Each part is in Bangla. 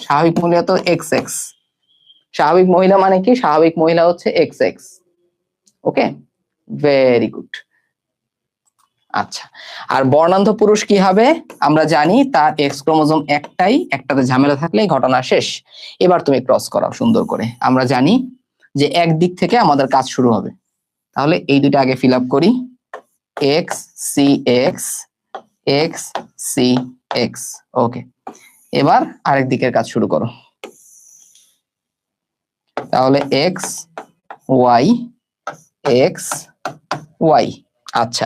স্বাভাবিক মহিলা তো এক্স এক্স। স্বাভাবিক মহিলা মানে কি? স্বাভাবিক মহিলা হচ্ছে এক্স এক্স। ওকে, ভেরি গুড। আচ্ছা, আর বর্ণান্ধ পুরুষ কি হবে? আমরা জানি তার এক্স ক্রোমোজোম একটাই, একটাতে ঝামেলা থাকলেই ঘটনা শেষ। এবার তুমি ক্রস করাও সুন্দর করে। আমরা জানি যে একদিক থেকে আমাদের কাজ শুরু হবে, তাহলে এই দুটো আগে ফিল আপ করি। X C X, X C X. Okay, এবার আরেক দিকের কাজ শুরু করো। তাহলে এক্স ওয়াই, এক্স ওয়াই। আচ্ছা,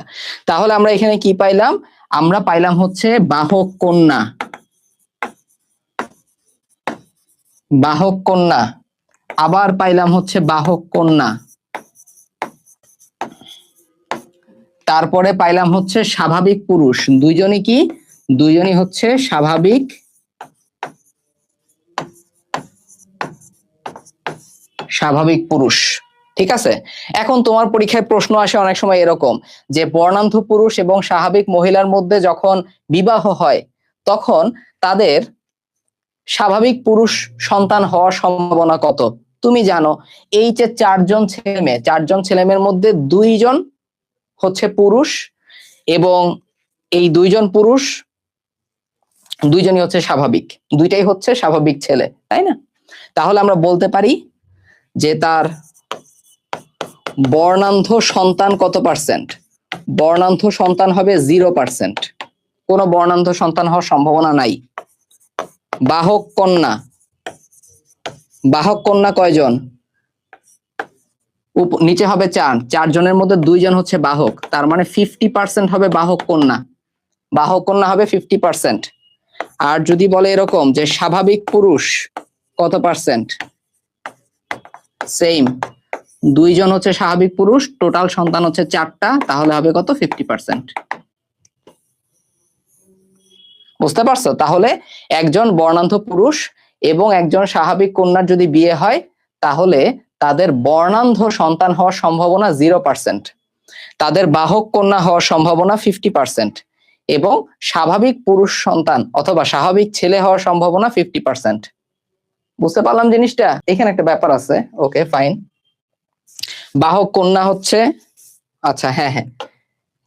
তাহলে আমরা এখানে কি পাইলাম? আমরা পাইলাম হচ্ছে বাহক কন্যা, বাহক কন্যা। আবার পাইলাম হচ্ছে বাহক কন্যা। তারপরে পাইলাম হচ্ছে স্বাভাবিক পুরুষ। দুইজনই কি? দুইজনই হচ্ছে স্বাভাবিক স্বাভাবিক পুরুষ। ঠিক আছে, এখন তোমার পরীক্ষায় প্রশ্ন আসে অনেক সময় এরকম যে বর্ণান্ধ পুরুষ এবং স্বাভাবিক মহিলার মধ্যে যখন বিবাহ হয় তখন তাদের স্বাভাবিক পুরুষ সন্তান হওয়ার সম্ভাবনা কত? তুমি জানো এই যে চারজন ছেলেমেয়ের মধ্যে দুইজন হচ্ছে পুরুষ, এবং এই দুইজন পুরুষ দুইজনই হচ্ছে স্বাভাবিক, দুইটাই হচ্ছে স্বাভাবিক ছেলে, তাই না? তাহলে আমরা বলতে পারি যে তার বর্ণান্ধ সন্তান কত পার্সেন্ট? বর্ণান্ধ সন্তান হবে 0%। কোনো বর্ণান্ধ সন্তান হওয়ার সম্ভাবনা নাই। বাহক কন্যা, বাহক কন্যা কয়জন? নিচে হবে 4, 4 জনের মধ্যে 2 জন হচ্ছে বাহক, তার মানে 50% হবে বাহক কন্যা। বাহক কন্যা হবে 50%। আর যদি বলে এরকম যে স্বাভাবিক পুরুষ কত পার্সেন্ট? সেম, 2 জন হচ্ছে স্বাভাবিক পুরুষ, টোটাল সন্তান হচ্ছে 4টা, তাহলে হবে কত? 50%। বুঝতে পারছো? তাহলে একজন বর্ণান্ধ পুরুষ এবং একজন স্বাভাবিক কন্যার যদি বিয়ে হয় তাহলে তাদের বর্ণান্ধ সন্তান হওয়ার সম্ভাবনা 0%, তাদের বাহক কন্যা হওয়ার সম্ভাবনা 50%, এবং স্বাভাবিক পুরুষ সন্তান অথবা স্বাভাবিক ছেলে হওয়ার সম্ভাবনা 50%। বুঝতে পারলাম জিনিসটা? এখানে একটা ব্যাপার আছে। Okay fine. বাহক কন্যা হচ্ছে, আচ্ছা হ্যাঁ হ্যাঁ,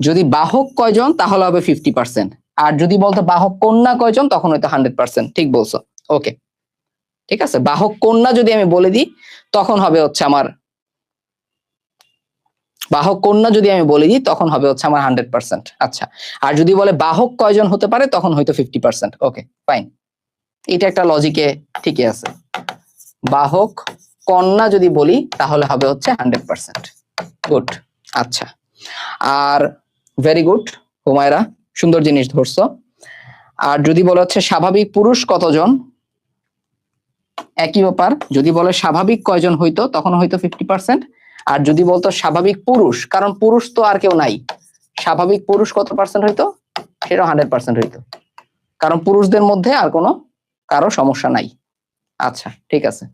যদি বাহক কয়জন তাহলে হবে 50%, আর যদি বলতো বাহক কন্যা কয়জন তখন হয়তো 100%। ঠিক বলছো। ওকে ঠিক আছে, বাহক কন্যা যদি আমি বলে দিই তখন হবে হচ্ছে আমার, বাহক কন্যা যদি আমি বলে দিই তখন হবে হচ্ছে আমার 100%। আচ্ছা, আর যদি বলে বাহক কয়জন হতে পারে তখন হয়তো 50%। ওকে ফাইন, এটা একটা লজিকে ঠিকই আছে। বাহক কন্যা যদি বলি তাহলে হবে হচ্ছে 100%। গুড। আচ্ছা, আর ভেরি গুড হুমায়রা, সুন্দর জিনিস ধরছো। আর যদি বলা হচ্ছে স্বাভাবিক পুরুষ কতজন, একই ব্যাপার। যদি বলে স্বাভাবিক কয়জন হইতো তখন হয়তো 50%, আর যদি বলতো স্বাভাবিক পুরুষ, কারণ পুরুষ তো আর কেউ নাই, স্বাভাবিক পুরুষ কত পার্সেন্ট হইতো? সেটা 100% হইতো, কারণ পুরুষদের মধ্যে আর কোনো কারো সমস্যা নাই। আচ্ছা ঠিক আছে,